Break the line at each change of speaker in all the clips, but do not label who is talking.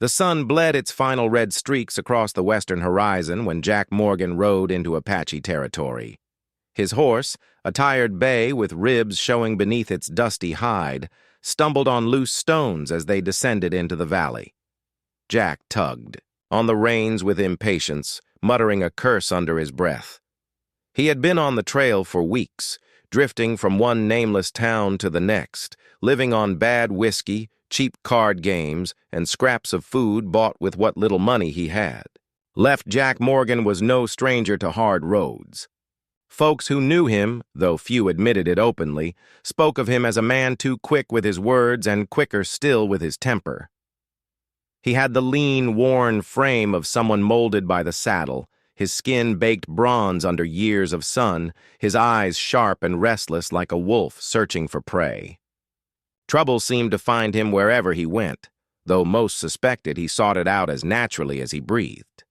The sun bled its final red streaks across the western horizon when Jack Morgan rode into Apache territory. His horse, a tired bay with ribs showing beneath its dusty hide, stumbled on loose stones as they descended into the valley. Jack tugged on the reins with impatience, muttering a curse under his breath. He had been on the trail for weeks, drifting from one nameless town to the next, living on bad whiskey, cheap card games, and scraps of food bought with what little money he had. Left Jack Morgan was no stranger to hard roads. Folks who knew him, though few admitted it openly, spoke of him as a man too quick with his words and quicker still with his temper. He had the lean, worn frame of someone molded by the saddle, his skin baked bronze under years of sun, his eyes sharp and restless like a wolf searching for prey. Trouble seemed to find him wherever he went, though most suspected he sought it out as naturally as he breathed.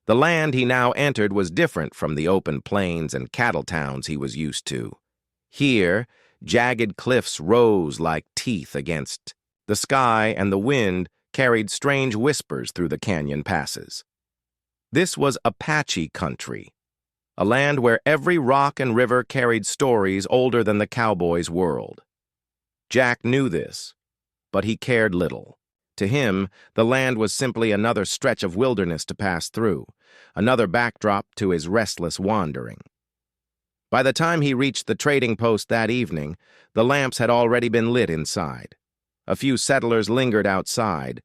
The land he now entered was different from the open plains and cattle towns he was used to. Here, jagged cliffs rose like teeth against the sky, and the wind carried strange whispers through the canyon passes. This was Apache country, a land where every rock and river carried stories older than the cowboy's world. Jack knew this, but he cared little. To him, the land was simply another stretch of wilderness to pass through, another backdrop to his restless wandering. By the time he reached the trading post that evening, the lamps had already been lit inside. A few settlers lingered outside,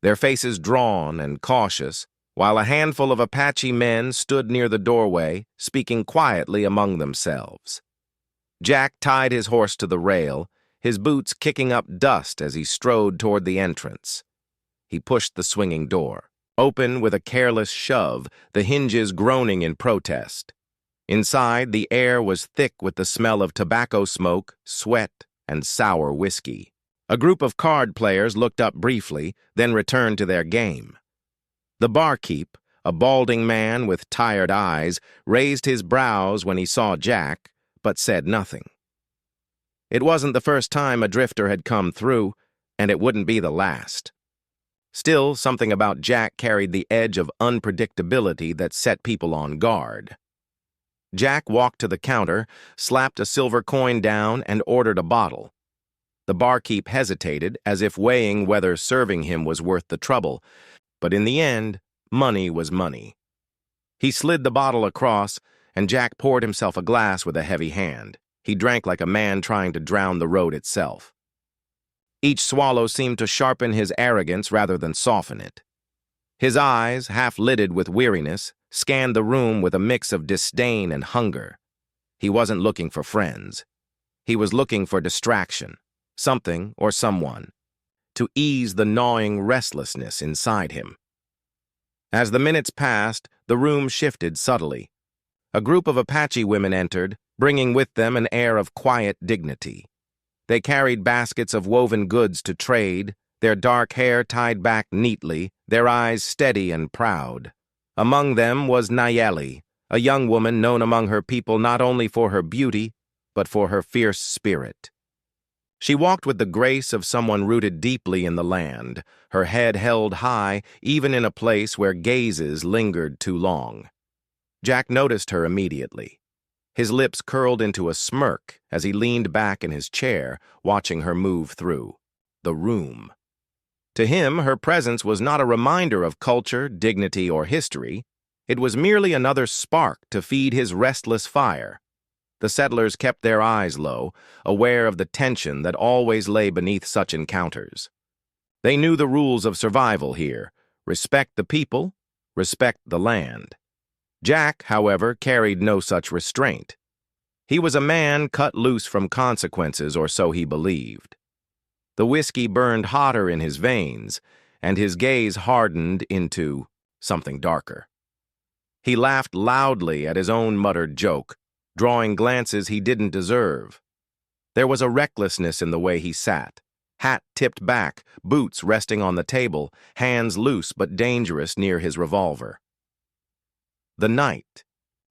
their faces drawn and cautious, while a handful of Apache men stood near the doorway, speaking quietly among themselves. Jack tied his horse to the rail, his boots kicking up dust as he strode toward the entrance. He pushed the swinging door, open with a careless shove, the hinges groaning in protest. Inside, the air was thick with the smell of tobacco smoke, sweat, and sour whiskey. A group of card players looked up briefly, then returned to their game. The barkeep, a balding man with tired eyes, raised his brows when he saw Jack, but said nothing. It wasn't the first time a drifter had come through, and it wouldn't be the last. Still, something about Jack carried the edge of unpredictability that set people on guard. Jack walked to the counter, slapped a silver coin down, and ordered a bottle. The barkeep hesitated, as if weighing whether serving him was worth the trouble, but in the end, money was money. He slid the bottle across, and Jack poured himself a glass with a heavy hand. He drank like a man trying to drown the road itself. Each swallow seemed to sharpen his arrogance rather than soften it. His eyes, half-lidded with weariness, scanned the room with a mix of disdain and hunger. He wasn't looking for friends. He was looking for distraction, something or someone, to ease the gnawing restlessness inside him. As the minutes passed, the room shifted subtly. A group of Apache women entered, bringing with them an air of quiet dignity. They carried baskets of woven goods to trade, their dark hair tied back neatly, their eyes steady and proud. Among them was Nayeli, a young woman known among her people not only for her beauty, but for her fierce spirit. She walked with the grace of someone rooted deeply in the land, her head held high, even in a place where gazes lingered too long. Jack noticed her immediately. His lips curled into a smirk as he leaned back in his chair, watching her move through the room. To him, her presence was not a reminder of culture, dignity, or history. It was merely another spark to feed his restless fire. The settlers kept their eyes low, aware of the tension that always lay beneath such encounters. They knew the rules of survival here: respect the people, respect the land. Jack, however, carried no such restraint. He was a man cut loose from consequences, or so he believed. The whiskey burned hotter in his veins, and his gaze hardened into something darker. He laughed loudly at his own muttered joke, drawing glances he didn't deserve. There was a recklessness in the way he sat, hat tipped back, boots resting on the table, hands loose but dangerous near his revolver. The night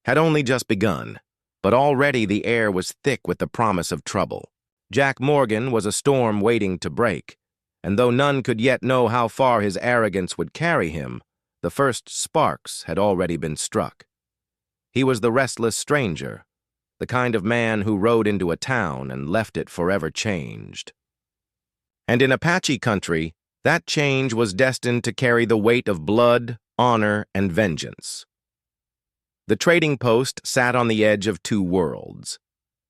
had only just begun, but already the air was thick with the promise of trouble. Jack Morgan was a storm waiting to break, and though none could yet know how far his arrogance would carry him, the first sparks had already been struck. He was the restless stranger, the kind of man who rode into a town and left it forever changed. And in Apache country, that change was destined to carry the weight of blood, honor, and vengeance. The trading post sat on the edge of two worlds.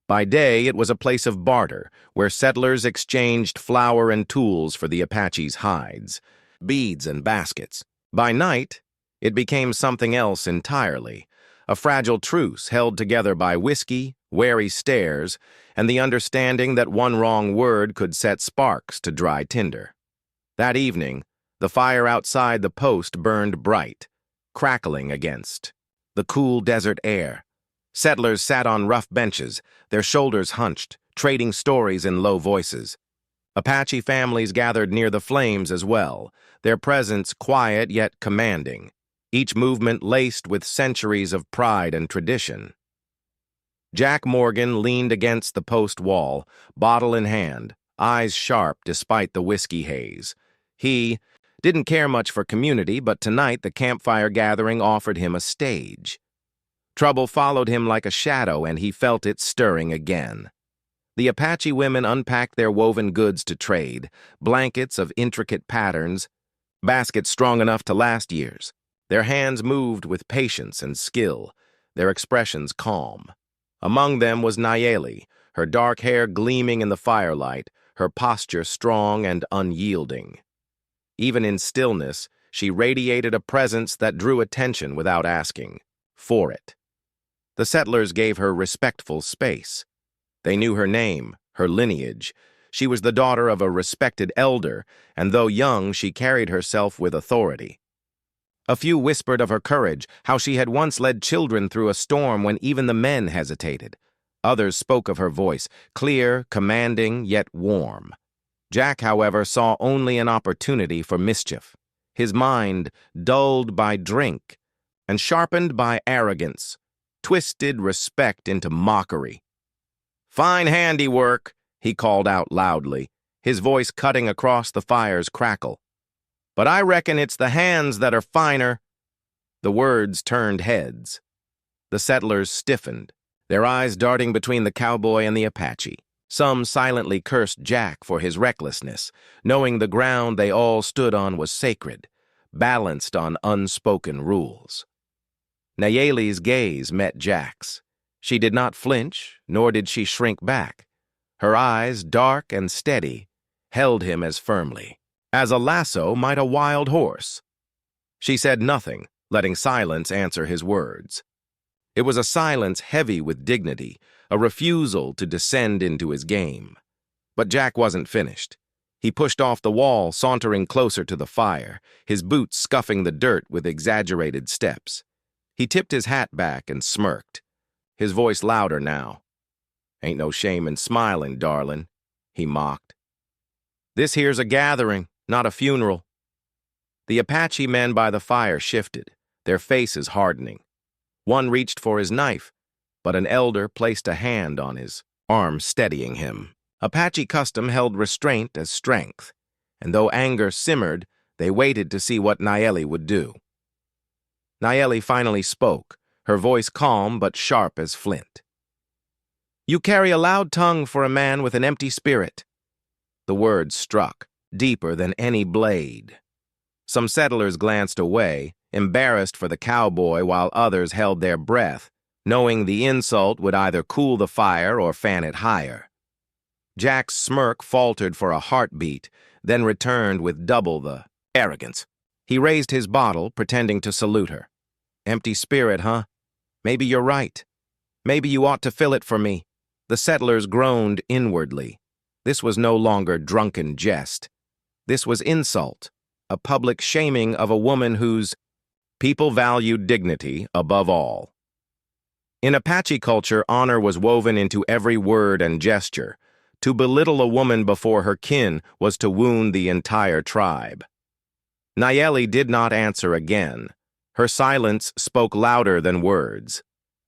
By day, it was a place of barter, where settlers exchanged flour and tools for the Apaches' hides, beads and baskets. By night, it became something else entirely, a fragile truce held together by whiskey, wary stares, and the understanding that one wrong word could set sparks to dry tinder. That evening, the fire outside the post burned bright, crackling against the cool desert air. Settlers sat on rough benches, their shoulders hunched, trading stories in low voices. Apache families gathered near the flames as well, their presence quiet yet commanding, each movement laced with centuries of pride and tradition. Jack Morgan leaned against the post wall, bottle in hand, eyes sharp despite the whiskey haze. He didn't care much for community, but tonight the campfire gathering offered him a stage. Trouble followed him like a shadow, and he felt it stirring again. The Apache women unpacked their woven goods to trade, blankets of intricate patterns, baskets strong enough to last years. Their hands moved with patience and skill, their expressions calm. Among them was Nayeli, her dark hair gleaming in the firelight, her posture strong and unyielding. Even in stillness, she radiated a presence that drew attention without asking for it. The settlers gave her respectful space. They knew her name, her lineage. She was the daughter of a respected elder, and though young, she carried herself with authority. A few whispered of her courage, how she had once led children through a storm when even the men hesitated. Others spoke of her voice, clear, commanding, yet warm. Jack, however, saw only an opportunity for mischief. His mind, dulled by drink and sharpened by arrogance, twisted respect into mockery. "Fine handiwork," he called out loudly, his voice cutting across the fire's crackle. "But I reckon it's the hands that are finer." The words turned heads. The settlers stiffened, their eyes darting between the cowboy and the Apache. Some silently cursed Jack for his recklessness, knowing the ground they all stood on was sacred, balanced on unspoken rules. Nayeli's gaze met Jack's. She did not flinch, nor did she shrink back. Her eyes, dark and steady, held him as firmly as a lasso might a wild horse. She said nothing, letting silence answer his words. It was a silence heavy with dignity, a refusal to descend into his game. But Jack wasn't finished. He pushed off the wall, sauntering closer to the fire, his boots scuffing the dirt with exaggerated steps. He tipped his hat back and smirked, his voice louder now. "Ain't no shame in smiling, darling," he mocked. "This here's a gathering, not a funeral." The Apache men by the fire shifted, their faces hardening. One reached for his knife, but an elder placed a hand on his arm, steadying him. Apache custom held restraint as strength, and though anger simmered, they waited to see what Nayeli would do. Nayeli finally spoke, her voice calm but sharp as flint. "You carry a loud tongue for a man with an empty spirit." The words struck, deeper than any blade. Some settlers glanced away, embarrassed for the cowboy, while others held their breath, knowing the insult would either cool the fire or fan it higher. Jack's smirk faltered for a heartbeat, then returned with double the arrogance. He raised his bottle, pretending to salute her. "Empty spirit, huh? Maybe you're right. Maybe you ought to fill it for me." The settlers groaned inwardly. This was no longer drunken jest. This was insult, a public shaming of a woman whose people valued dignity above all. In Apache culture, honor was woven into every word and gesture. To belittle a woman before her kin was to wound the entire tribe. Nayeli did not answer again. Her silence spoke louder than words.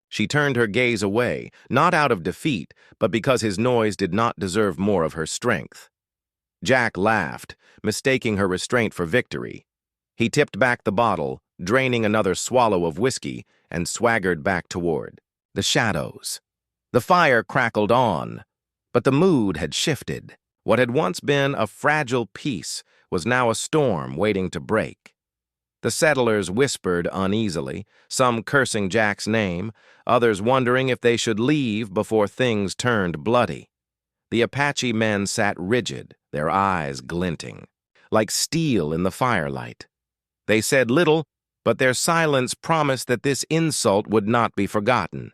She turned her gaze away, not out of defeat, but because his noise did not deserve more of her strength. Jack laughed, mistaking her restraint for victory. He tipped back the bottle, draining another swallow of whiskey, and swaggered back toward the shadows. The fire crackled on, but the mood had shifted. What had once been a fragile peace was now a storm waiting to break. The settlers whispered uneasily, some cursing Jack's name, others wondering if they should leave before things turned bloody. The Apache men sat rigid, their eyes glinting, like steel in the firelight. They said little, but their silence promised that this insult would not be forgotten.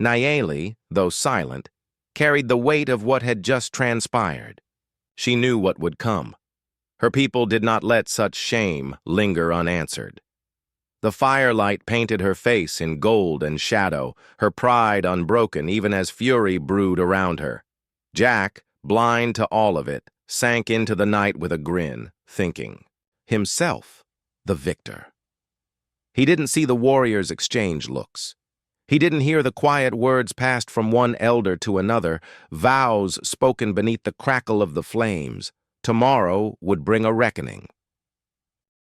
Nayeli, though silent, carried the weight of what had just transpired. She knew what would come. Her people did not let such shame linger unanswered. The firelight painted her face in gold and shadow, her pride unbroken even as fury brewed around her. Jack, blind to all of it, sank into the night with a grin, thinking, himself the victor. He didn't see the warriors exchange looks. He didn't hear the quiet words passed from one elder to another, vows spoken beneath the crackle of the flames. Tomorrow would bring a reckoning.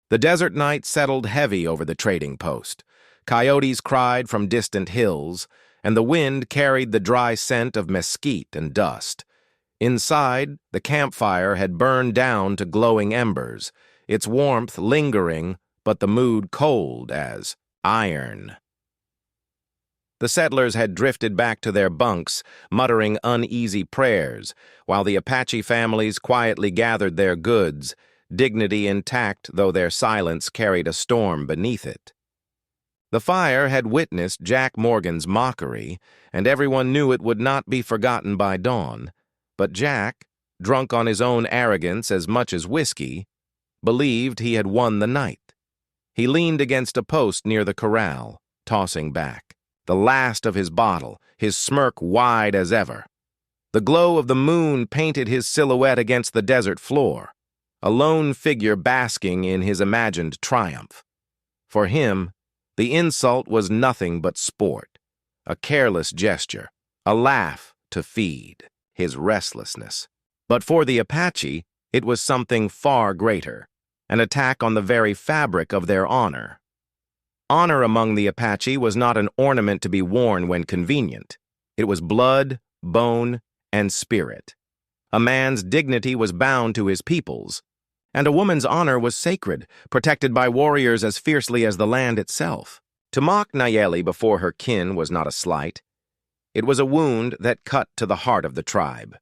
The desert night settled heavy over the trading post. Coyotes cried from distant hills, and the wind carried the dry scent of mesquite and dust. Inside, the campfire had burned down to glowing embers, its warmth lingering, but the mood cold as iron. The settlers had drifted back to their bunks, muttering uneasy prayers, while the Apache families quietly gathered their goods, dignity intact though their silence carried a storm beneath it. The fire had witnessed Jack Morgan's mockery, and everyone knew it would not be forgotten by dawn. But Jack, drunk on his own arrogance as much as whiskey, believed he had won the night. He leaned against a post near the corral, tossing back, the last of his bottle, his smirk wide as ever. The glow of the moon painted his silhouette against the desert floor, a lone figure basking in his imagined triumph. For him, the insult was nothing but sport, a careless gesture, a laugh to feed his restlessness. But for the Apache, it was something far greater, an attack on the very fabric of their honor. Honor among the Apache was not an ornament to be worn when convenient. It was blood, bone, and spirit. A man's dignity was bound to his people's, and a woman's honor was sacred, protected by warriors as fiercely as the land itself. To mock Nayeli before her kin was not a slight. It was a wound that cut to the heart of the tribe.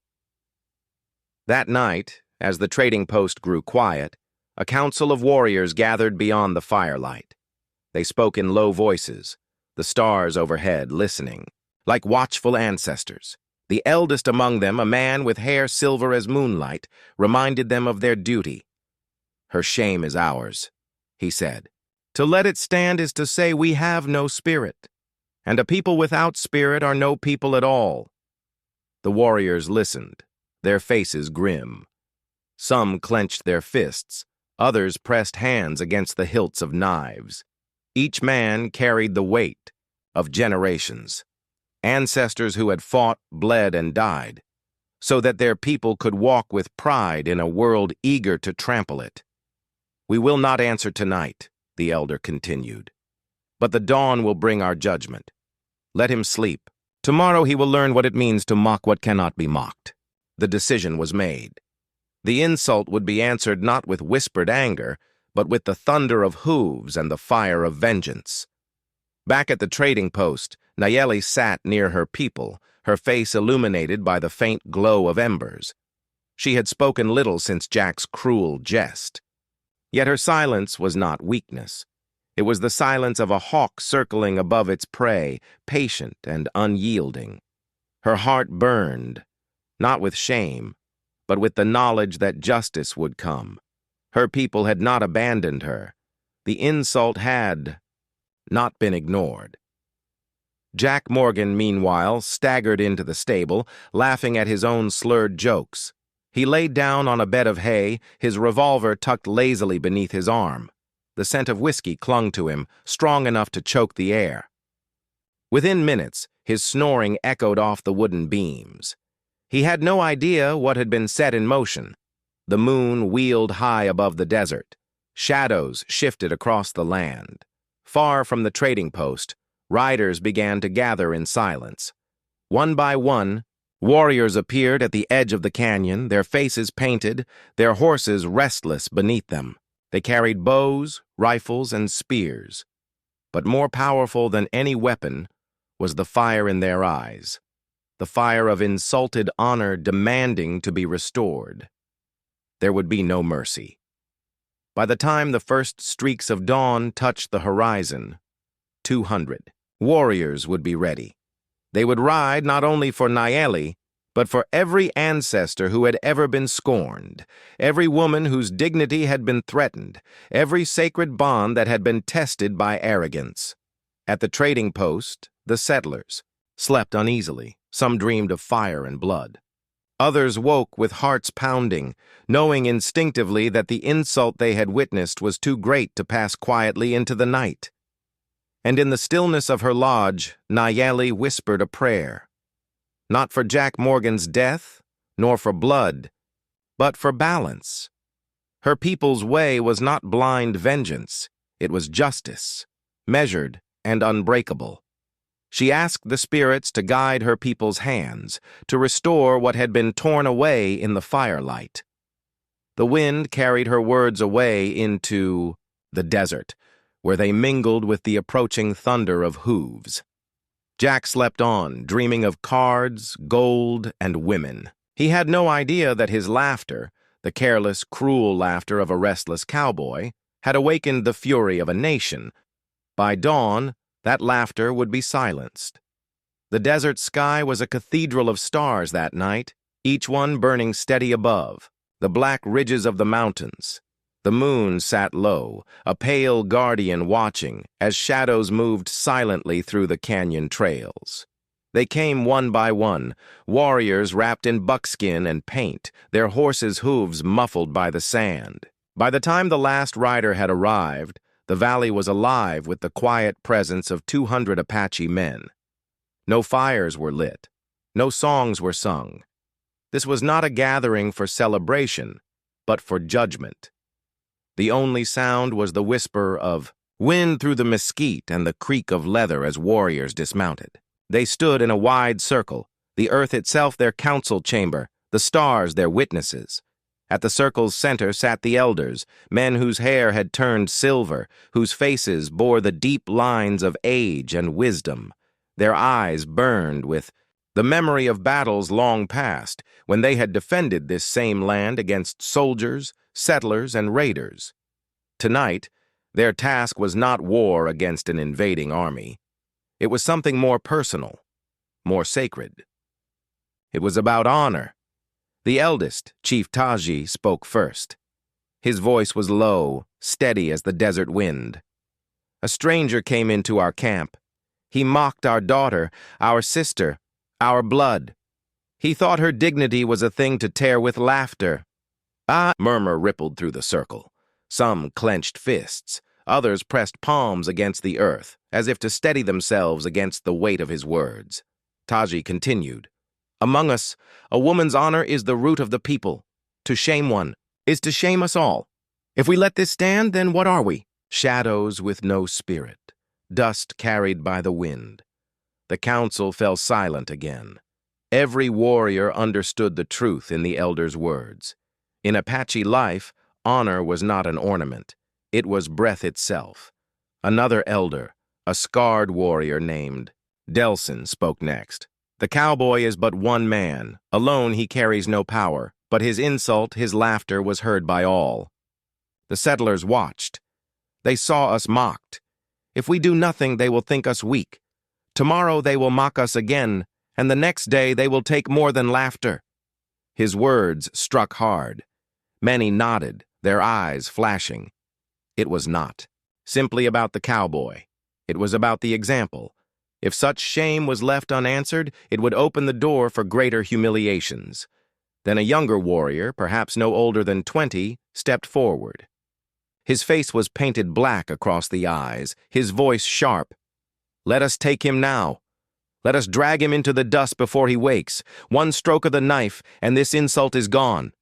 That night, as the trading post grew quiet, a council of warriors gathered beyond the firelight. They spoke in low voices, the stars overhead listening, like watchful ancestors. The eldest among them, a man with hair silver as moonlight, reminded them of their duty. "Her shame is ours," he said. "To let it stand is to say we have no spirit, and a people without spirit are no people at all." The warriors listened, their faces grim. Some clenched their fists, others pressed hands against the hilts of knives. Each man carried the weight of generations, ancestors who had fought, bled, and died, so that their people could walk with pride in a world eager to trample it. "We will not answer tonight," the elder continued, "but the dawn will bring our judgment. Let him sleep. Tomorrow he will learn what it means to mock what cannot be mocked." The decision was made. The insult would be answered not with whispered anger, but with the thunder of hooves and the fire of vengeance. Back at the trading post, Nayeli sat near her people, her face illuminated by the faint glow of embers. She had spoken little since Jack's cruel jest. Yet her silence was not weakness. It was the silence of a hawk circling above its prey, patient and unyielding. Her heart burned, not with shame, but with the knowledge that justice would come. Her people had not abandoned her. The insult had not been ignored. Jack Morgan, meanwhile, staggered into the stable, laughing at his own slurred jokes. He laid down on a bed of hay, his revolver tucked lazily beneath his arm. The scent of whiskey clung to him, strong enough to choke the air. Within minutes, his snoring echoed off the wooden beams. He had no idea what had been set in motion. The moon wheeled high above the desert. Shadows shifted across the land. Far from the trading post, riders began to gather in silence. One by one, warriors appeared at the edge of the canyon, their faces painted, their horses restless beneath them. They carried bows, rifles, and spears. But more powerful than any weapon was the fire in their eyes, the fire of insulted honor demanding to be restored. There would be no mercy. By the time the first streaks of dawn touched the horizon, 200 warriors would be ready. They would ride not only for Nayeli, but for every ancestor who had ever been scorned, every woman whose dignity had been threatened, every sacred bond that had been tested by arrogance. At the trading post, the settlers slept uneasily. Some dreamed of fire and blood. Others woke with hearts pounding, knowing instinctively that the insult they had witnessed was too great to pass quietly into the night. And in the stillness of her lodge, Nayeli whispered a prayer. Not for Jack Morgan's death, nor for blood, but for balance. Her people's way was not blind vengeance. It was justice, measured and unbreakable. She asked the spirits to guide her people's hands, to restore what had been torn away in the firelight. The wind carried her words away into the desert, where they mingled with the approaching thunder of hooves. Jack slept on, dreaming of cards, gold, and women. He had no idea that his laughter, the careless, cruel laughter of a restless cowboy, had awakened the fury of a nation. By dawn, that laughter would be silenced. The desert sky was a cathedral of stars that night, each one burning steady above, the black ridges of the mountains. The moon sat low, a pale guardian watching as shadows moved silently through the canyon trails. They came one by one, warriors wrapped in buckskin and paint, their horses' hooves muffled by the sand. By the time the last rider had arrived, the valley was alive with the quiet presence of 200 Apache men. No fires were lit. No songs were sung. This was not a gathering for celebration, but for judgment. The only sound was the whisper of wind through the mesquite and the creak of leather as warriors dismounted. They stood in a wide circle, the earth itself their council chamber, the stars their witnesses. At the circle's center sat the elders, men whose hair had turned silver, whose faces bore the deep lines of age and wisdom. Their eyes burned with the memory of battles long past, when they had defended this same land against soldiers, settlers, and raiders. Tonight, their task was not war against an invading army. It was something more personal, more sacred. It was about honor. The eldest, Chief Taji, spoke first. His voice was low, steady as the desert wind. A stranger came into our camp. He mocked our daughter, our sister, our blood. He thought her dignity was a thing to tear with laughter. A murmur rippled through the circle. Some clenched fists. Others pressed palms against the earth, as if to steady themselves against the weight of his words. Taji continued. Among us, a woman's honor is the root of the people. To shame one is to shame us all. If we let this stand, then what are we? Shadows with no spirit, dust carried by the wind. The council fell silent again. Every warrior understood the truth in the elder's words. In Apache life, honor was not an ornament. It was breath itself. Another elder, a scarred warrior named Delson, spoke next. The cowboy is but one man. Alone he carries no power, but his insult, his laughter was heard by all. The settlers watched. They saw us mocked. If we do nothing, they will think us weak. Tomorrow they will mock us again, and the next day they will take more than laughter. His words struck hard. Many nodded, their eyes flashing. It was not simply about the cowboy. It was about the example. If such shame was left unanswered, it would open the door for greater humiliations. Then a younger warrior, perhaps no older than 20, stepped forward. His face was painted black across the eyes, his voice sharp. Let us take him now. Let us drag him into the dust before he wakes. One stroke of the knife, and this insult is gone.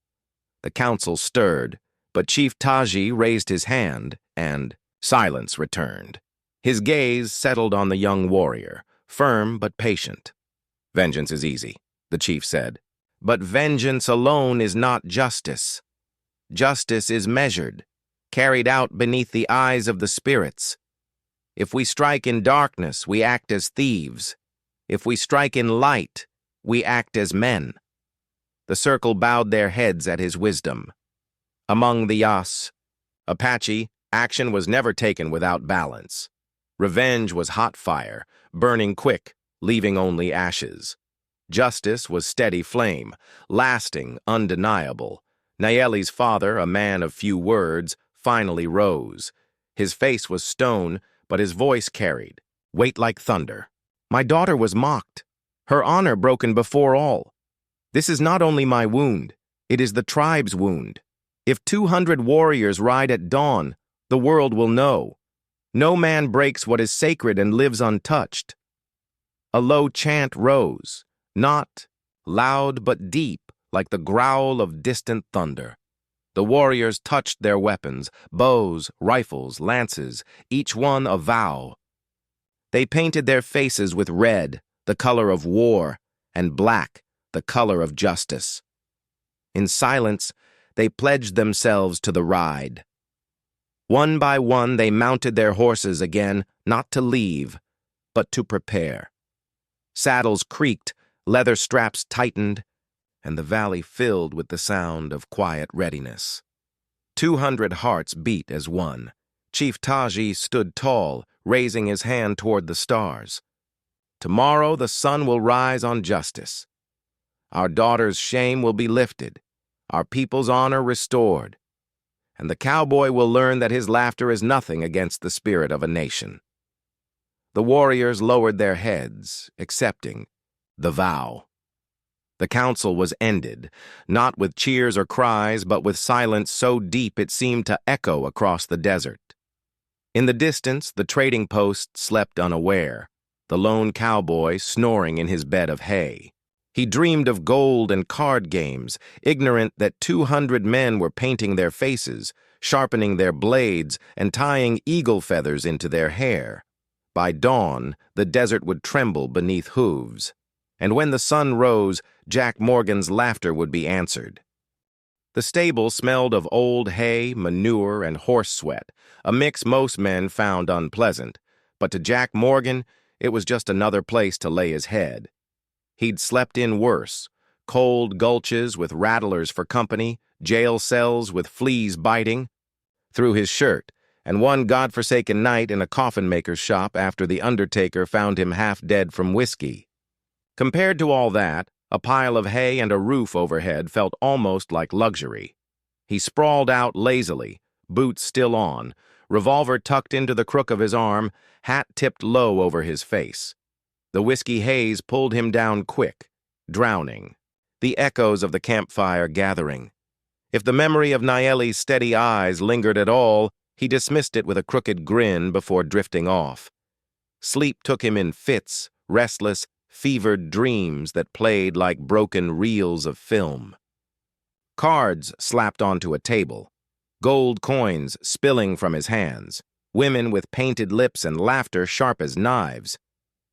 The council stirred, but Chief Taji raised his hand, and silence returned. His gaze settled on the young warrior, firm but patient. "Vengeance is easy," the chief said. "But vengeance alone is not justice. Justice is measured, carried out beneath the eyes of the spirits. If we strike in darkness, we act as thieves. If we strike in light, we act as men." The circle bowed their heads at his wisdom. Among the Yas, Apache, action was never taken without balance. Revenge was hot fire, burning quick, leaving only ashes. Justice was steady flame, lasting, undeniable. Nayeli's father, a man of few words, finally rose. His face was stone, but his voice carried weight like thunder. "My daughter was mocked, her honor broken before all. This is not only my wound, it is the tribe's wound. If 200 warriors ride at dawn, the world will know. No man breaks what is sacred and lives untouched." A low chant rose, not loud but deep, like the growl of distant thunder. The warriors touched their weapons, bows, rifles, lances, each one a vow. They painted their faces with red, the color of war, and black, the color of justice. In silence, they pledged themselves to the ride. One by one, they mounted their horses again, not to leave, but to prepare. Saddles creaked, leather straps tightened, and the valley filled with the sound of quiet readiness. 200 hearts beat as one. Chief Taji stood tall, raising his hand toward the stars. "Tomorrow the sun will rise on justice. Our daughter's shame will be lifted, our people's honor restored, and the cowboy will learn that his laughter is nothing against the spirit of a nation." The warriors lowered their heads, accepting the vow. The council was ended, not with cheers or cries, but with silence so deep it seemed to echo across the desert. In the distance, the trading post slept unaware, the lone cowboy snoring in his bed of hay. He dreamed of gold and card games, ignorant that 200 men were painting their faces, sharpening their blades, and tying eagle feathers into their hair. By dawn, the desert would tremble beneath hooves, and when the sun rose, Jack Morgan's laughter would be answered. The stable smelled of old hay, manure, and horse sweat, a mix most men found unpleasant, but to Jack Morgan, it was just another place to lay his head. He'd slept in worse, cold gulches with rattlers for company, jail cells with fleas biting through his shirt, and one godforsaken night in a coffin-maker's shop after the undertaker found him half dead from whiskey. Compared to all that, a pile of hay and a roof overhead felt almost like luxury. He sprawled out lazily, boots still on, revolver tucked into the crook of his arm, hat tipped low over his face. The whiskey haze pulled him down quick, drowning, the echoes of the campfire gathering. If the memory of Nayeli's steady eyes lingered at all, he dismissed it with a crooked grin before drifting off. Sleep took him in fits, restless, fevered dreams that played like broken reels of film. Cards slapped onto a table, gold coins spilling from his hands, women with painted lips and laughter sharp as knives.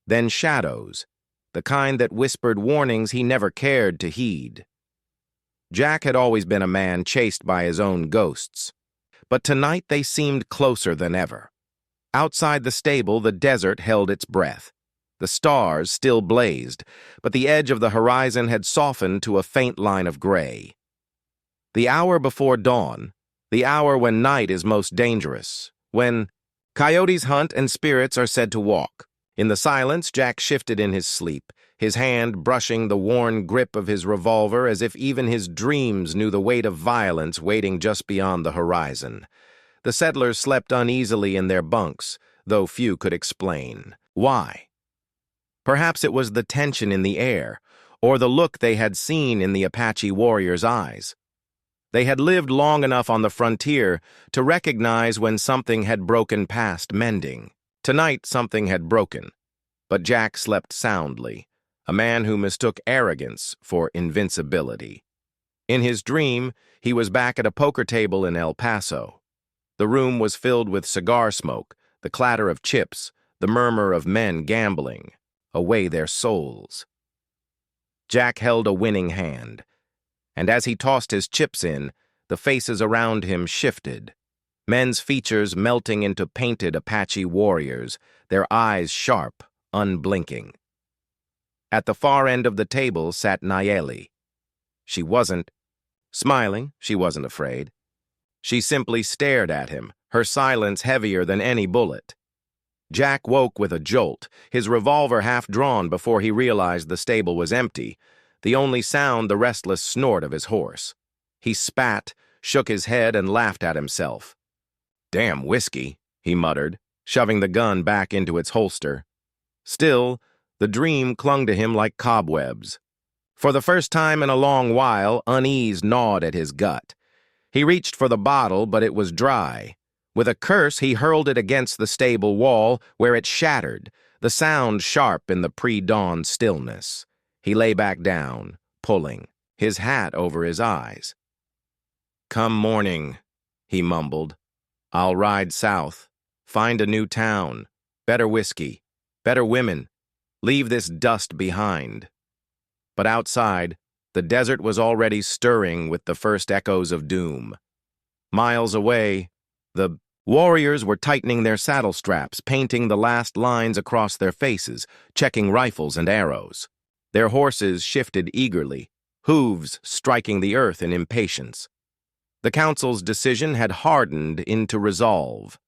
Then shadows, the kind that whispered warnings he never cared to heed. Jack had always been a man chased by his own ghosts, but tonight they seemed closer than ever. Outside the stable, the desert held its breath. The stars still blazed, but the edge of the horizon had softened to a faint line of gray. The hour before dawn, the hour when night is most dangerous, when coyotes hunt and spirits are said to walk. In the silence, Jack shifted in his sleep, his hand brushing the worn grip of his revolver as if even his dreams knew the weight of violence waiting just beyond the horizon. The settlers slept uneasily in their bunks, though few could explain why. Perhaps it was the tension in the air, or the look they had seen in the Apache warriors' eyes. They had lived long enough on the frontier to recognize when something had broken past mending. Tonight something had broken, but Jack slept soundly, a man who mistook arrogance for invincibility. In his dream, he was back at a poker table in El Paso. The room was filled with cigar smoke, the clatter of chips, the murmur of men gambling, away their souls. Jack held a winning hand, and as he tossed his chips in, the faces around him shifted, men's features melting into painted Apache warriors, their eyes sharp, unblinking. At the far end of the table sat Nayeli. She wasn't smiling, she wasn't afraid. She simply stared at him, her silence heavier than any bullet. Jack woke with a jolt, his revolver half drawn before he realized the stable was empty, the only sound the restless snort of his horse. He spat, shook his head, and laughed at himself. "Damn whiskey," he muttered, shoving the gun back into its holster. Still, the dream clung to him like cobwebs. For the first time in a long while, unease gnawed at his gut. He reached for the bottle, but it was dry. With a curse, he hurled it against the stable wall, where it shattered, the sound sharp in the pre-dawn stillness. He lay back down, pulling, his hat over his eyes. "Come morning," he mumbled. "I'll ride south, find a new town, better whiskey, better women, leave this dust behind." But outside, the desert was already stirring with the first echoes of doom. Miles away, the warriors were tightening their saddle straps, painting the last lines across their faces, checking rifles and arrows. Their horses shifted eagerly, hooves striking the earth in impatience. The council's decision had hardened into resolve.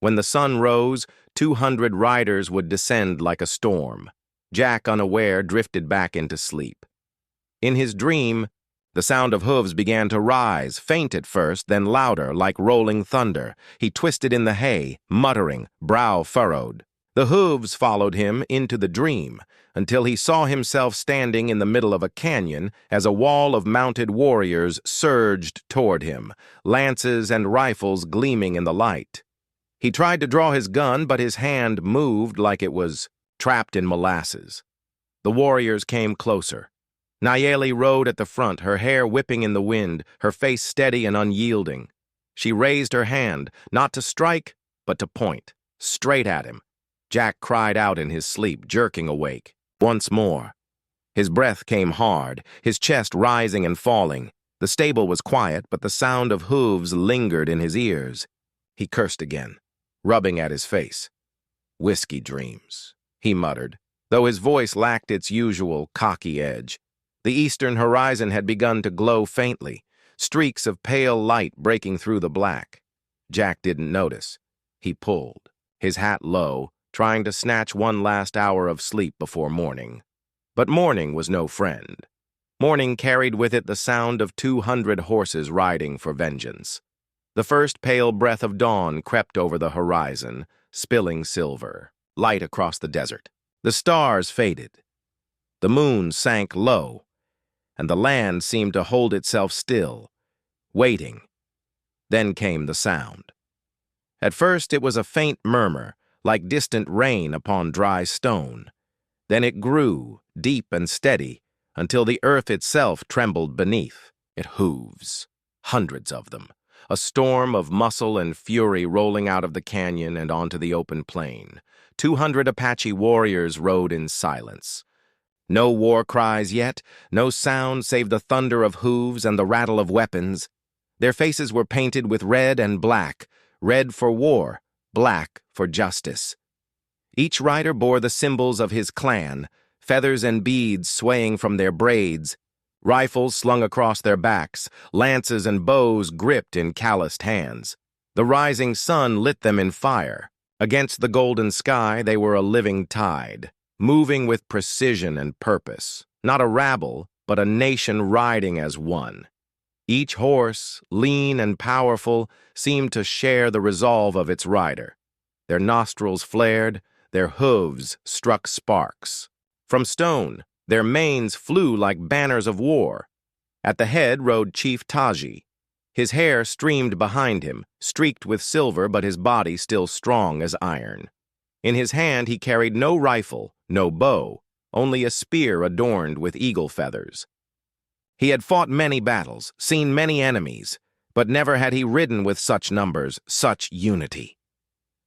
When the sun rose, 200 riders would descend like a storm. Jack, unaware, drifted back into sleep. In his dream, the sound of hooves began to rise, faint at first, then louder, like rolling thunder. He twisted in the hay, muttering, brow furrowed. The hooves followed him into the dream, until he saw himself standing in the middle of a canyon as a wall of mounted warriors surged toward him, lances and rifles gleaming in the light. He tried to draw his gun, but his hand moved like it was trapped in molasses. The warriors came closer. Nayeli rode at the front, her hair whipping in the wind, her face steady and unyielding. She raised her hand, not to strike, but to point, straight at him. Jack cried out in his sleep, jerking awake. Once more. His breath came hard, his chest rising and falling. The stable was quiet, but the sound of hooves lingered in his ears. He cursed again, rubbing at his face. "Whiskey dreams," he muttered, though his voice lacked its usual cocky edge. The eastern horizon had begun to glow faintly, streaks of pale light breaking through the black. Jack didn't notice. He pulled, his hat low, trying to snatch one last hour of sleep before morning. But morning was no friend. Morning carried with it the sound of 200 horses riding for vengeance. The first pale breath of dawn crept over the horizon, spilling silver, light across the desert. The stars faded. The moon sank low, and the land seemed to hold itself still, waiting. Then came the sound. At first it was a faint murmur, like distant rain upon dry stone. Then it grew, deep and steady, until the earth itself trembled beneath. It hooves, hundreds of them, a storm of muscle and fury rolling out of the canyon and onto the open plain. 200 Apache warriors rode in silence. No war cries yet, no sound save the thunder of hooves and the rattle of weapons. Their faces were painted with red and black, red for war, black for justice. Each rider bore the symbols of his clan, feathers and beads swaying from their braids, rifles slung across their backs, lances and bows gripped in calloused hands. The rising sun lit them in fire. Against the golden sky, they were a living tide, moving with precision and purpose. Not a rabble, but a nation riding as one. Each horse, lean and powerful, seemed to share the resolve of its rider. Their nostrils flared, their hooves struck sparks. From stone, their manes flew like banners of war. At the head rode Chief Taji. His hair streamed behind him, streaked with silver, but his body still strong as iron. In his hand he carried no rifle, no bow, only a spear adorned with eagle feathers. He had fought many battles, seen many enemies, but never had he ridden with such numbers, such unity.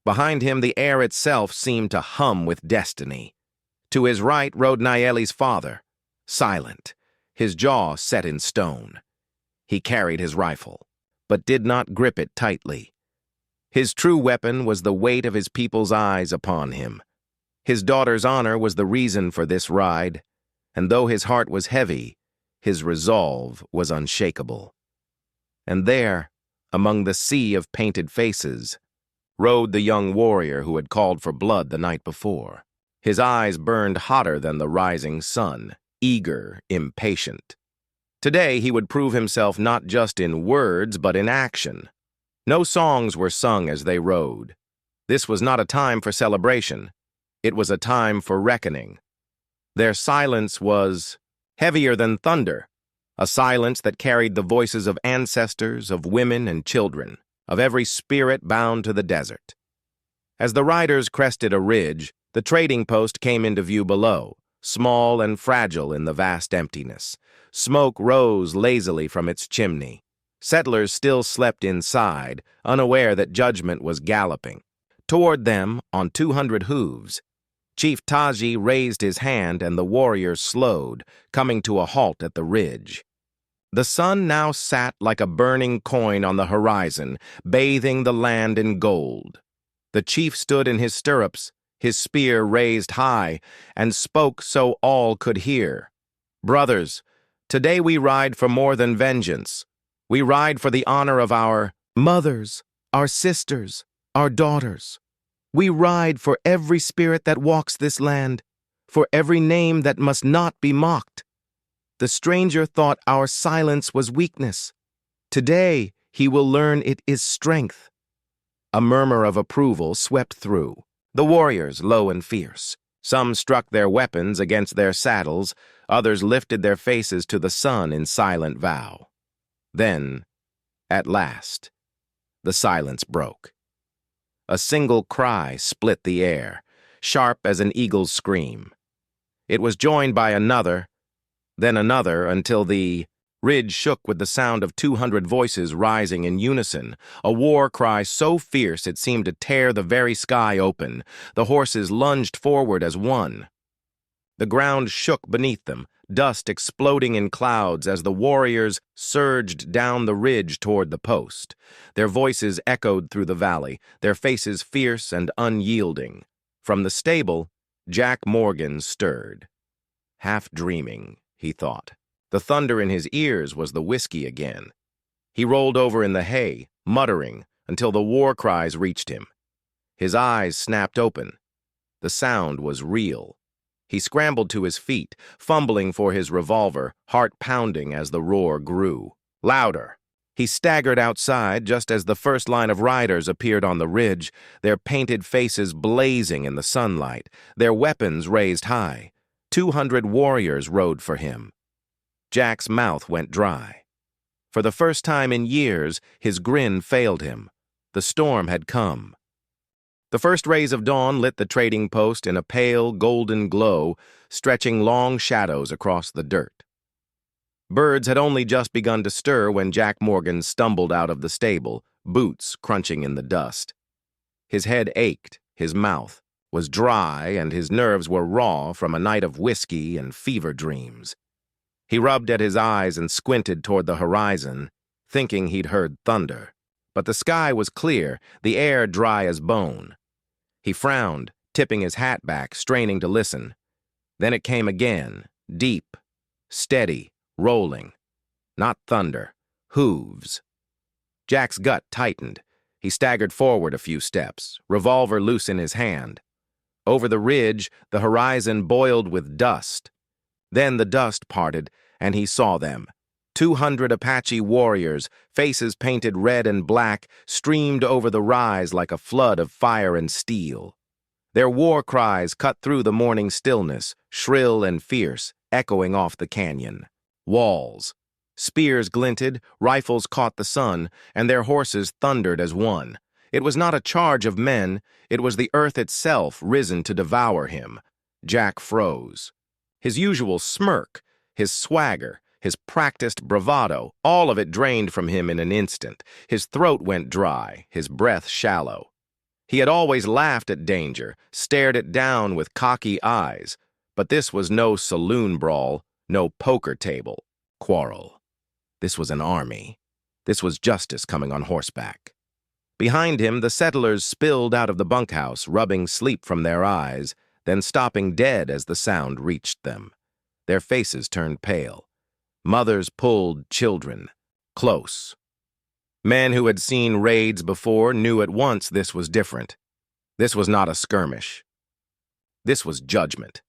Behind him, the air itself seemed to hum with destiny. To his right rode Nayeli's father, silent, his jaw set in stone. He carried his rifle, but did not grip it tightly. His true weapon was the weight of his people's eyes upon him. His daughter's honor was the reason for this ride, and though his heart was heavy, his resolve was unshakable. And there, among the sea of painted faces, rode the young warrior who had called for blood the night before. His eyes burned hotter than the rising sun, eager, impatient. Today he would prove himself not just in words, but in action. No songs were sung as they rode. This was not a time for celebration. It was a time for reckoning. Their silence was heavier than thunder, a silence that carried the voices of ancestors, of women and children, of every spirit bound to the desert. As the riders crested a ridge, the trading post came into view below, small and fragile in the vast emptiness. Smoke rose lazily from its chimney. Settlers still slept inside, unaware that judgment was galloping. Toward them, on 200 hooves, Chief Taji raised his hand and the warriors slowed, coming to a halt at the ridge. The sun now sat like a burning coin on the horizon, bathing the land in gold. The chief stood in his stirrups, his spear raised high, and spoke so all could hear. "Brothers, today we ride for more than vengeance. We ride for the honor of our mothers, our sisters, our daughters. We ride for every spirit that walks this land, for every name that must not be mocked." The stranger thought our silence was weakness. Today he will learn it is strength. A murmur of approval swept through. The warriors, low and fierce. Some struck their weapons against their saddles, others lifted their faces to the sun in silent vow. Then, at last, the silence broke. A single cry split the air, sharp as an eagle's scream. It was joined by another, then another, until the ridge shook with the sound of 200 voices rising in unison, a war cry so fierce it seemed to tear the very sky open. The horses lunged forward as one. The ground shook beneath them, dust exploding in clouds as the warriors surged down the ridge toward the post. Their voices echoed through the valley, their faces fierce and unyielding. From the stable, Jack Morgan stirred. Half dreaming, he thought. The thunder in his ears was the whiskey again. He rolled over in the hay, muttering, until the war cries reached him. His eyes snapped open. The sound was real. He scrambled to his feet, fumbling for his revolver, heart pounding as the roar grew. Louder. He staggered outside just as the first line of riders appeared on the ridge, their painted faces blazing in the sunlight, their weapons raised high. 200 warriors rode for him. Jack's mouth went dry. For the first time in years, his grin failed him. The storm had come. The first rays of dawn lit the trading post in a pale, golden glow, stretching long shadows across the dirt. Birds had only just begun to stir when Jack Morgan stumbled out of the stable, boots crunching in the dust. His head ached, his mouth was dry, and his nerves were raw from a night of whiskey and fever dreams. He rubbed at his eyes and squinted toward the horizon, thinking he'd heard thunder. But the sky was clear, the air dry as bone. He frowned, tipping his hat back, straining to listen. Then it came again, deep, steady, rolling. Not thunder, hooves. Jack's gut tightened. He staggered forward a few steps, revolver loose in his hand. Over the ridge, the horizon boiled with dust. Then the dust parted, and he saw them. 200 Apache warriors, faces painted red and black, streamed over the rise like a flood of fire and steel. Their war cries cut through the morning stillness, shrill and fierce, echoing off the canyon. Walls. Spears glinted, rifles caught the sun, and their horses thundered as one. It was not a charge of men, it was the earth itself risen to devour him. Jack froze. His usual smirk, his swagger, his practiced bravado, all of it drained from him in an instant. His throat went dry, his breath shallow. He had always laughed at danger, stared it down with cocky eyes, but this was no saloon brawl, no poker table quarrel. This was an army. This was justice coming on horseback. Behind him, the settlers spilled out of the bunkhouse, rubbing sleep from their eyes, then stopping dead as the sound reached them. Their faces turned pale. Mothers pulled children close. Men who had seen raids before knew at once this was different. This was not a skirmish. This was judgment.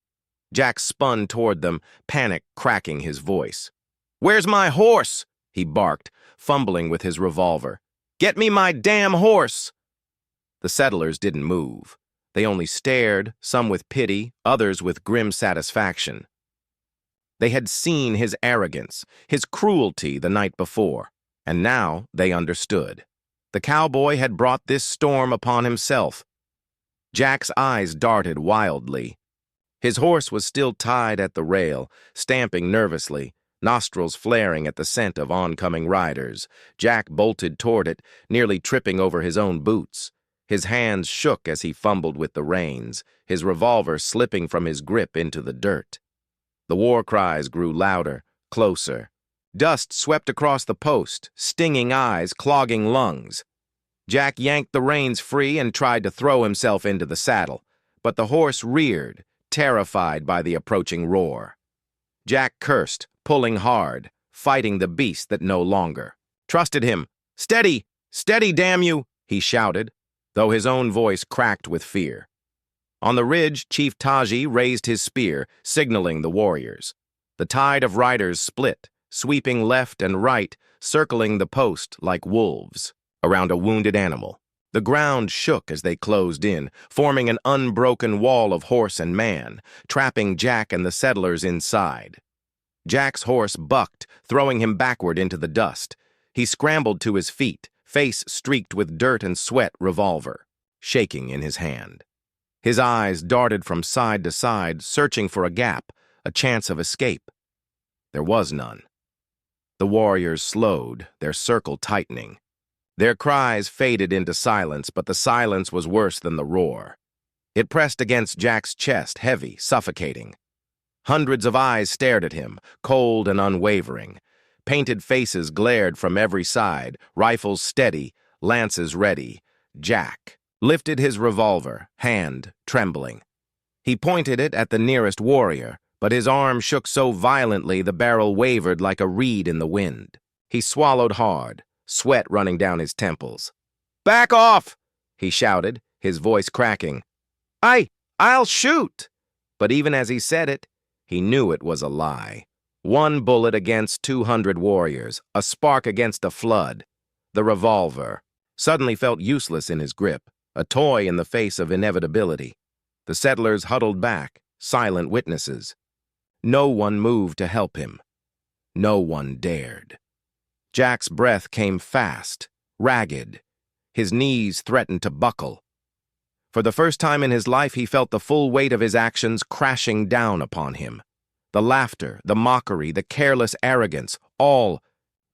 Jack spun toward them, panic cracking his voice. "Where's my horse?" he barked, fumbling with his revolver. "Get me my damn horse!" The settlers didn't move. They only stared, some with pity, others with grim satisfaction. They had seen his arrogance, his cruelty the night before, and now they understood. The cowboy had brought this storm upon himself. Jack's eyes darted wildly. His horse was still tied at the rail, stamping nervously, nostrils flaring at the scent of oncoming riders. Jack bolted toward it, nearly tripping over his own boots. His hands shook as he fumbled with the reins, his revolver slipping from his grip into the dirt. The war cries grew louder, closer. Dust swept across the post, stinging eyes, clogging lungs. Jack yanked the reins free and tried to throw himself into the saddle, but the horse reared, terrified by the approaching roar. Jack cursed, pulling hard, fighting the beast that no longer trusted him. "Steady! Steady, damn you!" he shouted, though his own voice cracked with fear. On the ridge, Chief Taji raised his spear, signaling the warriors. The tide of riders split, sweeping left and right, circling the post like wolves around a wounded animal. The ground shook as they closed in, forming an unbroken wall of horse and man, trapping Jack and the settlers inside. Jack's horse bucked, throwing him backward into the dust. He scrambled to his feet, face streaked with dirt and sweat, revolver shaking in his hand. His eyes darted from side to side, searching for a gap, a chance of escape. There was none. The warriors slowed, their circle tightening. Their cries faded into silence, but the silence was worse than the roar. It pressed against Jack's chest, heavy, suffocating. Hundreds of eyes stared at him, cold and unwavering. Painted faces glared from every side, rifles steady, lances ready. Jack lifted his revolver, hand trembling. He pointed it at the nearest warrior, but his arm shook so violently the barrel wavered like a reed in the wind. He swallowed hard, sweat running down his temples. "Back off!" he shouted, his voice cracking. I'll shoot!" But even as he said it, he knew it was a lie. One bullet against 200 warriors, a spark against a flood. The revolver suddenly felt useless in his grip, a toy in the face of inevitability. The settlers huddled back, silent witnesses. No one moved to help him. No one dared. Jack's breath came fast, ragged. His knees threatened to buckle. For the first time in his life, he felt the full weight of his actions crashing down upon him. The laughter, the mockery, the careless arrogance, all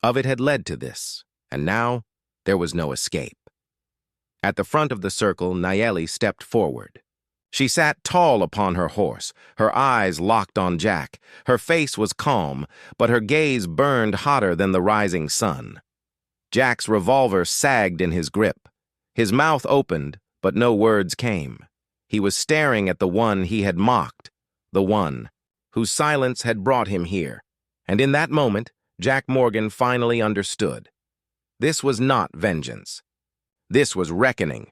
of it had led to this, and now there was no escape. At the front of the circle, Nayeli stepped forward. She sat tall upon her horse, her eyes locked on Jack. Her face was calm, but her gaze burned hotter than the rising sun. Jack's revolver sagged in his grip. His mouth opened, but no words came. He was staring at the one he had mocked, the one whose silence had brought him here. And in that moment, Jack Morgan finally understood. This was not vengeance. This was reckoning.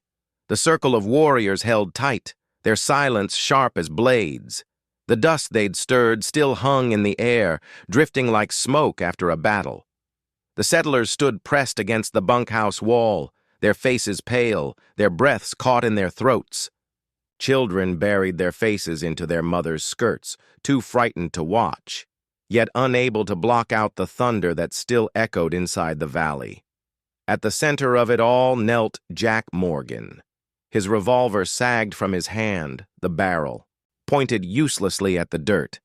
The circle of warriors held tight, their silence sharp as blades. The dust they'd stirred still hung in the air, drifting like smoke after a battle. The settlers stood pressed against the bunkhouse wall, their faces pale, their breaths caught in their throats. Children buried their faces into their mothers' skirts, too frightened to watch, yet unable to block out the thunder that still echoed inside the valley. At the center of it all knelt Jack Morgan. His revolver sagged from his hand, the barrel, pointed uselessly at the dirt.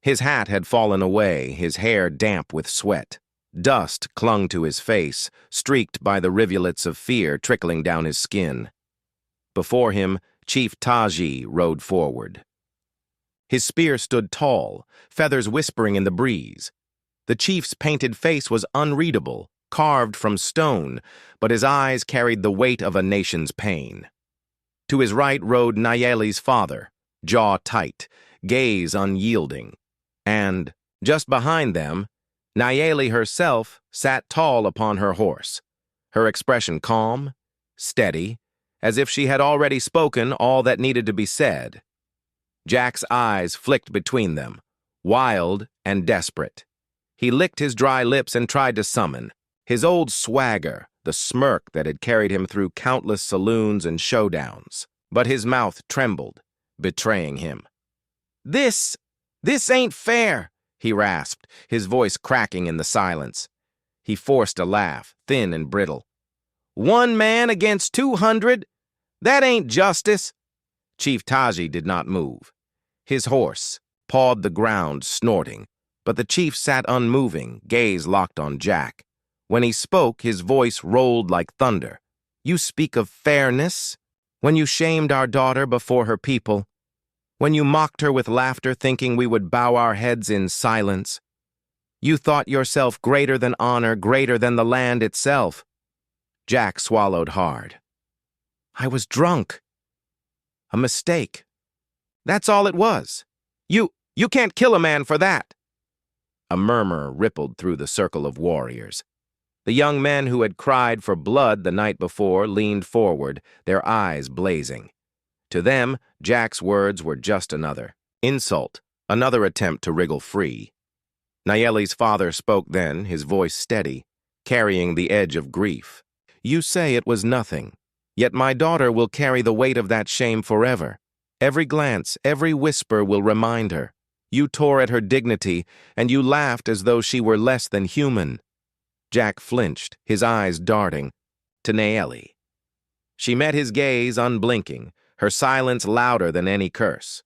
His hat had fallen away, his hair damp with sweat. Dust clung to his face, streaked by the rivulets of fear trickling down his skin. Before him, Chief Taji rode forward. His spear stood tall, feathers whispering in the breeze. The chief's painted face was unreadable, carved from stone, but his eyes carried the weight of a nation's pain. To his right rode Nayeli's father, jaw tight, gaze unyielding. And, just behind them, Nayeli herself sat tall upon her horse, her expression calm, steady, as if she had already spoken all that needed to be said. Jack's eyes flicked between them, wild and desperate. He licked his dry lips and tried to summon his old swagger, the smirk that had carried him through countless saloons and showdowns. But his mouth trembled, betraying him. This ain't fair, he rasped, his voice cracking in the silence. He forced a laugh, thin and brittle. 1 man against 200? That ain't justice. Chief Taji did not move. His horse pawed the ground, snorting, but the chief sat unmoving, gaze locked on Jack. When he spoke, his voice rolled like thunder. You speak of fairness? When you shamed our daughter before her people? When you mocked her with laughter, thinking we would bow our heads in silence? You thought yourself greater than honor, greater than the land itself. Jack swallowed hard. I was drunk. A mistake. That's all it was. You can't kill a man for that. A murmur rippled through the circle of warriors. The young men who had cried for blood the night before leaned forward, their eyes blazing. To them, Jack's words were just another insult, another attempt to wriggle free. Nayeli's father spoke then, his voice steady, carrying the edge of grief. You say it was nothing, yet my daughter will carry the weight of that shame forever. Every glance, every whisper will remind her. You tore at her dignity, and you laughed as though she were less than human. Jack flinched, his eyes darting, to Nayeli. She met his gaze unblinking, her silence louder than any curse.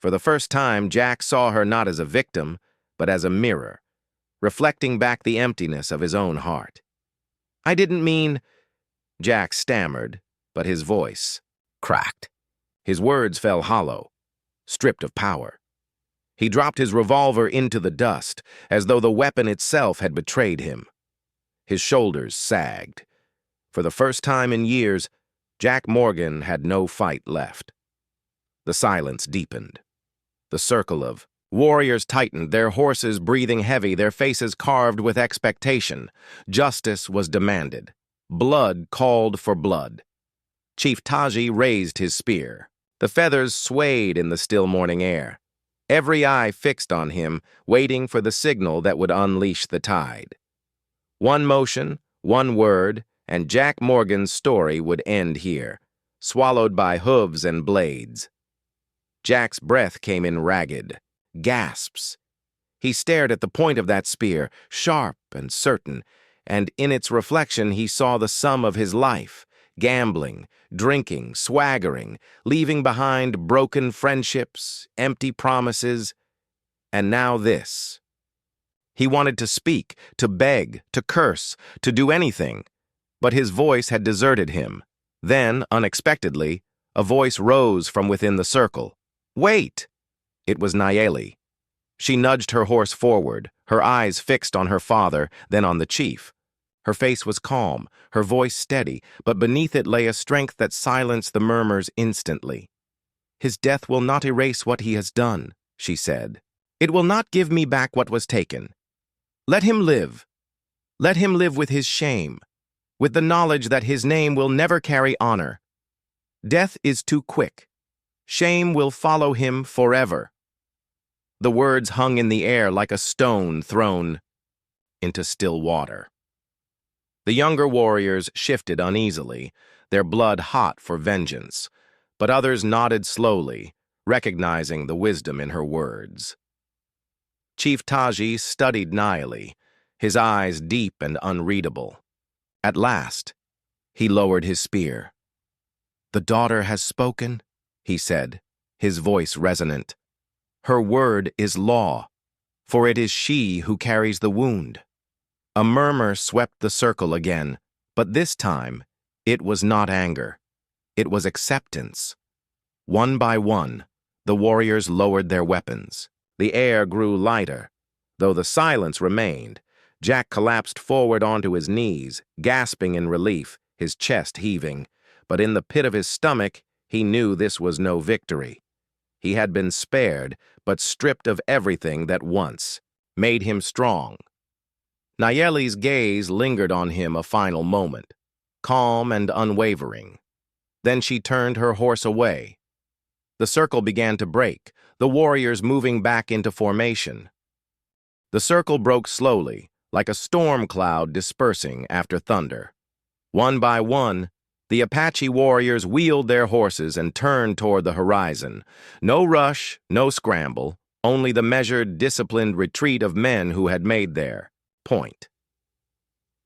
For the first time, Jack saw her not as a victim, but as a mirror, reflecting back the emptiness of his own heart. I didn't mean... Jack stammered, but his voice cracked. His words fell hollow, stripped of power. He dropped his revolver into the dust, as though the weapon itself had betrayed him. His shoulders sagged. For the first time in years, Jack Morgan had no fight left. The silence deepened. The circle of warriors tightened, their horses breathing heavy, their faces carved with expectation. Justice was demanded. Blood called for blood. Chief Taji raised his spear. The feathers swayed in the still morning air. Every eye fixed on him, waiting for the signal that would unleash the tide. One motion, one word, and Jack Morgan's story would end here, swallowed by hooves and blades. Jack's breath came in ragged, gasps. He stared at the point of that spear, sharp and certain, and in its reflection he saw the sum of his life, gambling, drinking, swaggering, leaving behind broken friendships, empty promises, and now this. He wanted to speak, to beg, to curse, to do anything, but his voice had deserted him. Then, unexpectedly, a voice rose from within the circle. Wait! It was Nayeli. She nudged her horse forward, her eyes fixed on her father, then on the chief. Her face was calm, her voice steady, but beneath it lay a strength that silenced the murmurs instantly. His death will not erase what he has done, she said. It will not give me back what was taken. Let him live. Let him live with his shame, with the knowledge that his name will never carry honor. Death is too quick. Shame will follow him forever. The words hung in the air like a stone thrown into still water. The younger warriors shifted uneasily, their blood hot for vengeance, but others nodded slowly, recognizing the wisdom in her words. Chief Taji studied Nayeli, his eyes deep and unreadable. At last, he lowered his spear. The daughter has spoken, he said, his voice resonant. Her word is law. for it is she who carries the wound. A murmur swept the circle again, but this time it was not anger. It was acceptance. One by one, the warriors lowered their weapons. The air grew lighter. Though the silence remained, Jack collapsed forward onto his knees, gasping in relief, his chest heaving. But in the pit of his stomach, he knew this was no victory. He had been spared, but stripped of everything that once made him strong. Nayeli's gaze lingered on him a final moment, calm and unwavering. Then she turned her horse away. The circle began to break, the warriors moving back into formation. The circle broke slowly, like a storm cloud dispersing after thunder. One by one, the Apache warriors wheeled their horses and turned toward the horizon. No rush, no scramble, only the measured, disciplined retreat of men who had made their point.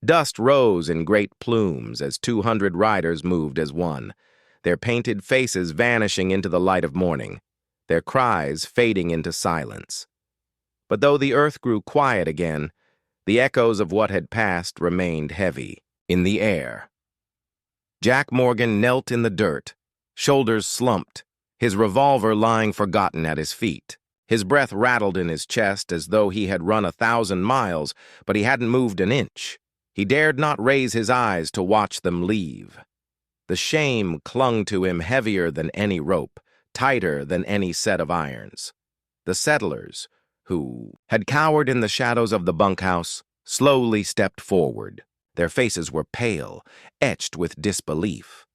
Dust rose in great plumes as 200 riders moved as one, their painted faces vanishing into the light of morning, their cries fading into silence. But though the earth grew quiet again, the echoes of what had passed remained heavy in the air. Jack Morgan knelt in the dirt, shoulders slumped, his revolver lying forgotten at his feet. His breath rattled in his chest as though he had run 1,000 miles, but he hadn't moved an inch. He dared not raise his eyes to watch them leave. The shame clung to him heavier than any rope, tighter than any set of irons. The settlers, who had cowered in the shadows of the bunkhouse, slowly stepped forward. Their faces were pale, etched with disbelief.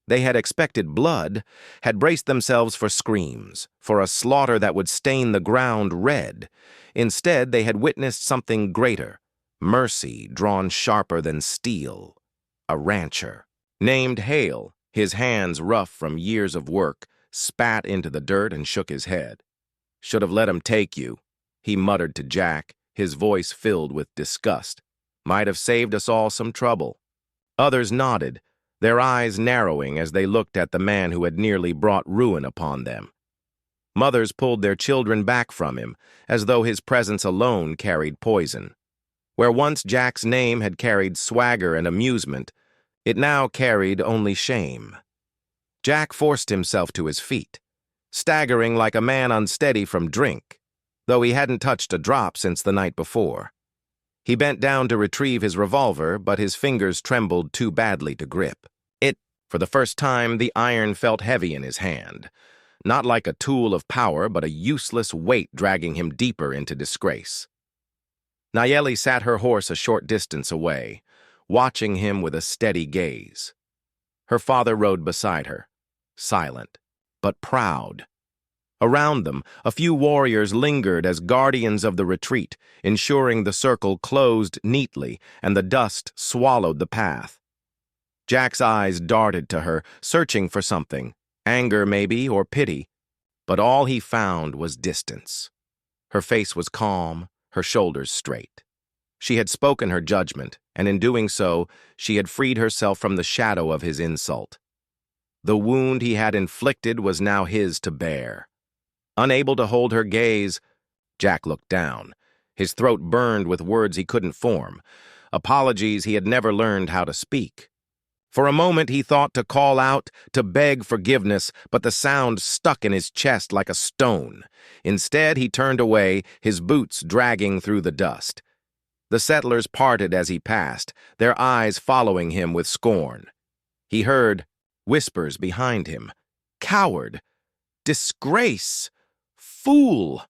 They had expected blood, had braced themselves for screams, for a slaughter that would stain the ground red. Instead, they had witnessed something greater, mercy drawn sharper than steel. A rancher, named Hale, his hands rough from years of work, spat into the dirt and shook his head. "Should have let him take you," he muttered to Jack, his voice filled with disgust. "Might have saved us all some trouble." Others nodded, their eyes narrowing as they looked at the man who had nearly brought ruin upon them. Mothers pulled their children back from him, as though his presence alone carried poison. Where once Jack's name had carried swagger and amusement, it now carried only shame. Jack forced himself to his feet, staggering like a man unsteady from drink, though he hadn't touched a drop since the night before. He bent down to retrieve his revolver, but his fingers trembled too badly to grip. For the first time, the iron felt heavy in his hand, not like a tool of power, but a useless weight dragging him deeper into disgrace. Nayeli sat her horse a short distance away, watching him with a steady gaze. Her father rode beside her, silent, but proud. Around them, a few warriors lingered as guardians of the retreat, ensuring the circle closed neatly and the dust swallowed the path. Jack's eyes darted to her, searching for something, anger maybe, or pity, but all he found was distance. Her face was calm, her shoulders straight. She had spoken her judgment, and in doing so, she had freed herself from the shadow of his insult. The wound he had inflicted was now his to bear. Unable to hold her gaze, Jack looked down. His throat burned with words he couldn't form, apologies he had never learned how to speak. For a moment he thought to call out, to beg forgiveness, but the sound stuck in his chest like a stone. Instead, he turned away, his boots dragging through the dust. The settlers parted as he passed, their eyes following him with scorn. He heard whispers behind him. "Coward! Disgrace! Fool!"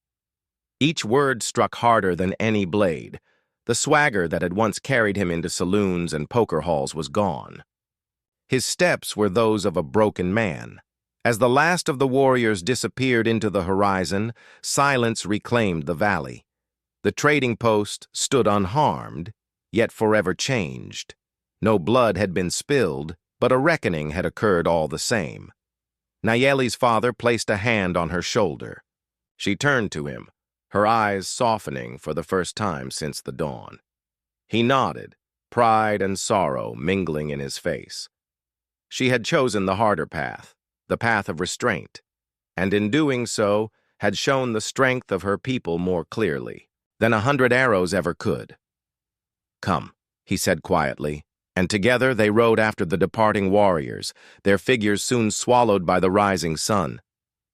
Each word struck harder than any blade. The swagger that had once carried him into saloons and poker halls was gone. His steps were those of a broken man. As the last of the warriors disappeared into the horizon, silence reclaimed the valley. The trading post stood unharmed, yet forever changed. No blood had been spilled, but a reckoning had occurred all the same. Nayeli's father placed a hand on her shoulder. She turned to him, her eyes softening for the first time since the dawn. He nodded, pride and sorrow mingling in his face. She had chosen the harder path, the path of restraint, and in doing so had shown the strength of her people more clearly. than 100 arrows ever could. "Come," he said quietly, and together they rode after the departing warriors, their figures soon swallowed by the rising sun.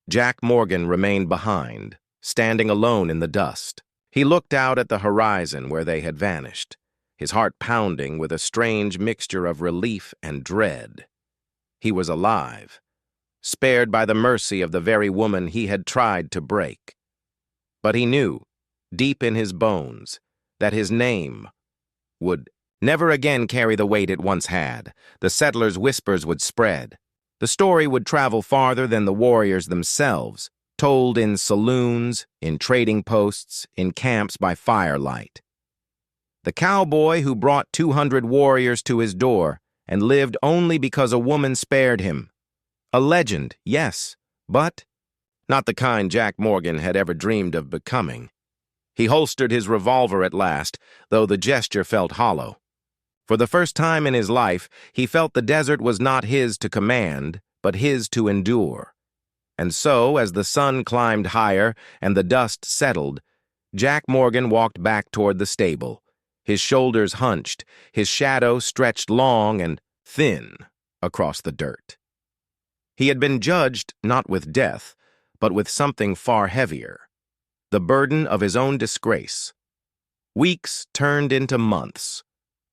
Jack Morgan remained behind, standing alone in the dust. He looked out at the horizon where they had vanished, his heart pounding with a strange mixture of relief and dread. He was alive, spared by the mercy of the very woman he had tried to break. But he knew, deep in his bones, that his name would never again carry the weight it once had. The settlers' whispers would spread. The story would travel farther than the warriors themselves, told in saloons, in trading posts, in camps by firelight. The cowboy who brought 200 warriors to his door and lived only because a woman spared him. A legend, yes, but not the kind Jack Morgan had ever dreamed of becoming. He holstered his revolver at last, though the gesture felt hollow. For the first time in his life, he felt the desert was not his to command, but his to endure. And so, as the sun climbed higher and the dust settled, Jack Morgan walked back toward the stable, his shoulders hunched, his shadow stretched long and thin across the dirt. He had been judged not with death, but with something far heavier, the burden of his own disgrace. Weeks turned into months,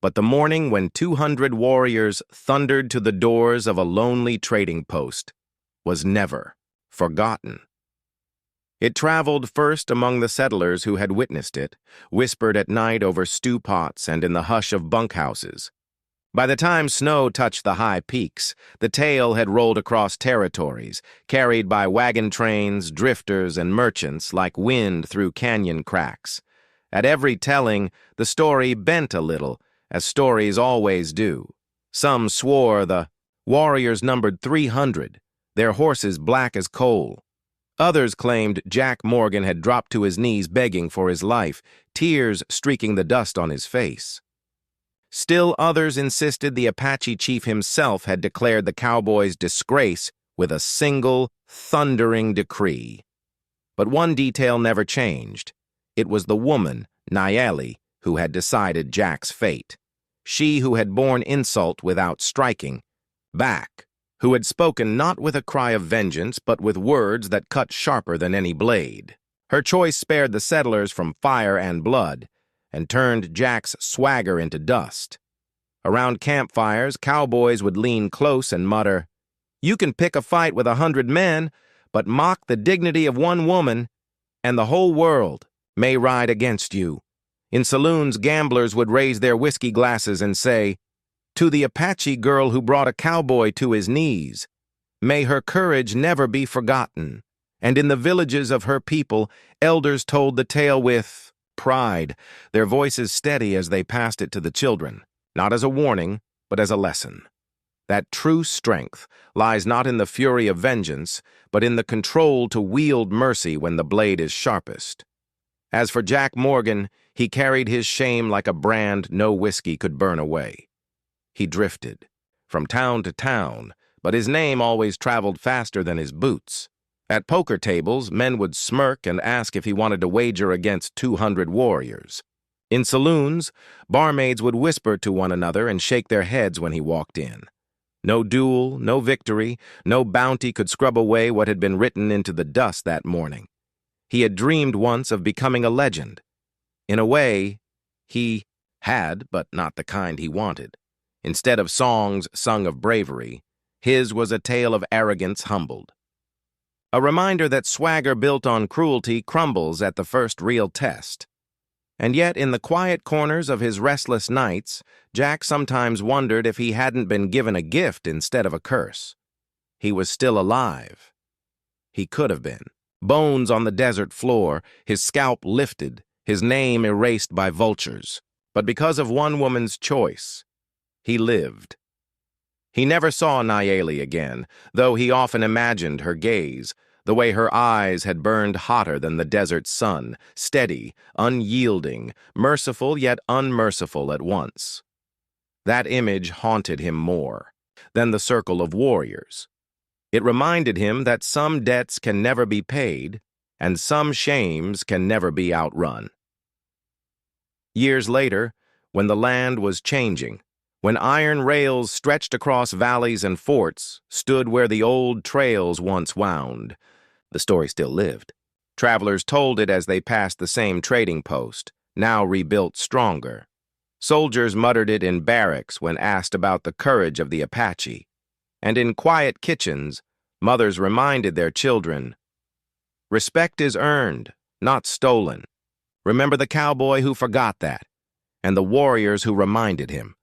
but the morning when 200 warriors thundered to the doors of a lonely trading post was never forgotten. It traveled first among the settlers who had witnessed it, whispered at night over stew pots and in the hush of bunkhouses. By the time snow touched the high peaks, the tale had rolled across territories, carried by wagon trains, drifters, and merchants like wind through canyon cracks. At every telling, the story bent a little, as stories always do. Some swore the warriors numbered 300, their horses black as coal. Others claimed Jack Morgan had dropped to his knees begging for his life, tears streaking the dust on his face. Still others insisted the Apache chief himself had declared the cowboys' disgrace with a single, thundering decree. But one detail never changed. It was the woman, Nayeli, who had decided Jack's fate. She who had borne insult without striking back, who had spoken not with a cry of vengeance, but with words that cut sharper than any blade. Her choice spared the settlers from fire and blood, and turned Jack's swagger into dust. Around campfires, cowboys would lean close and mutter, "You can pick a fight with 100 men, but mock the dignity of one woman, and the whole world may ride against you." In saloons, gamblers would raise their whiskey glasses and say, "To the Apache girl who brought a cowboy to his knees, may her courage never be forgotten." And in the villages of her people, elders told the tale with pride, their voices steady as they passed it to the children, not as a warning, but as a lesson. That true strength lies not in the fury of vengeance, but in the control to wield mercy when the blade is sharpest. As for Jack Morgan, he carried his shame like a brand no whiskey could burn away. He drifted, from town to town, but his name always traveled faster than his boots. At poker tables, men would smirk and ask if he wanted to wager against 200 warriors. In saloons, barmaids would whisper to one another and shake their heads when he walked in. No duel, no victory, no bounty could scrub away what had been written into the dust that morning. He had dreamed once of becoming a legend. In a way, he had, but not the kind he wanted. Instead of songs sung of bravery, his was a tale of arrogance humbled. A reminder that swagger built on cruelty crumbles at the first real test. And yet, in the quiet corners of his restless nights, Jack sometimes wondered if he hadn't been given a gift instead of a curse. He was still alive. He could have been. Bones on the desert floor, his scalp lifted, his name erased by vultures. But because of one woman's choice, he lived. He never saw Nayeli again, though he often imagined her gaze, the way her eyes had burned hotter than the desert sun, steady, unyielding, merciful yet unmerciful at once. That image haunted him more than the circle of warriors. It reminded him that some debts can never be paid, and some shames can never be outrun. Years later, when the land was changing, when iron rails stretched across valleys and forts stood where the old trails once wound, the story still lived. Travelers told it as they passed the same trading post, now rebuilt stronger. Soldiers muttered it in barracks when asked about the courage of the Apache. And in quiet kitchens, mothers reminded their children, "Respect is earned, not stolen. Remember the cowboy who forgot that, and the warriors who reminded him."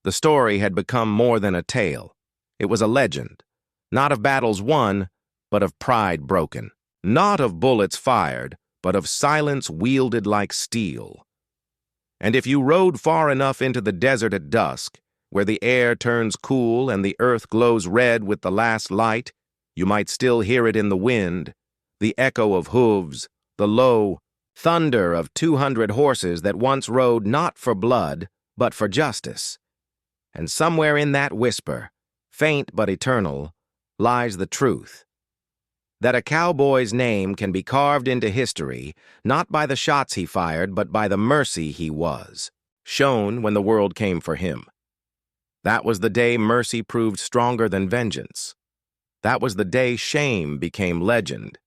The story had become more than a tale. It was a legend, not of battles won, but of pride broken. Not of bullets fired, but of silence wielded like steel. And if you rode far enough into the desert at dusk, where the air turns cool and the earth glows red with the last light, you might still hear it in the wind, the echo of hooves, the low thunder of 200 horses that once rode not for blood, but for justice. And somewhere in that whisper, faint but eternal, lies the truth. That a cowboy's name can be carved into history, not by the shots he fired, but by the mercy he was, shown when the world came for him. That was the day mercy proved stronger than vengeance. That was the day shame became legend.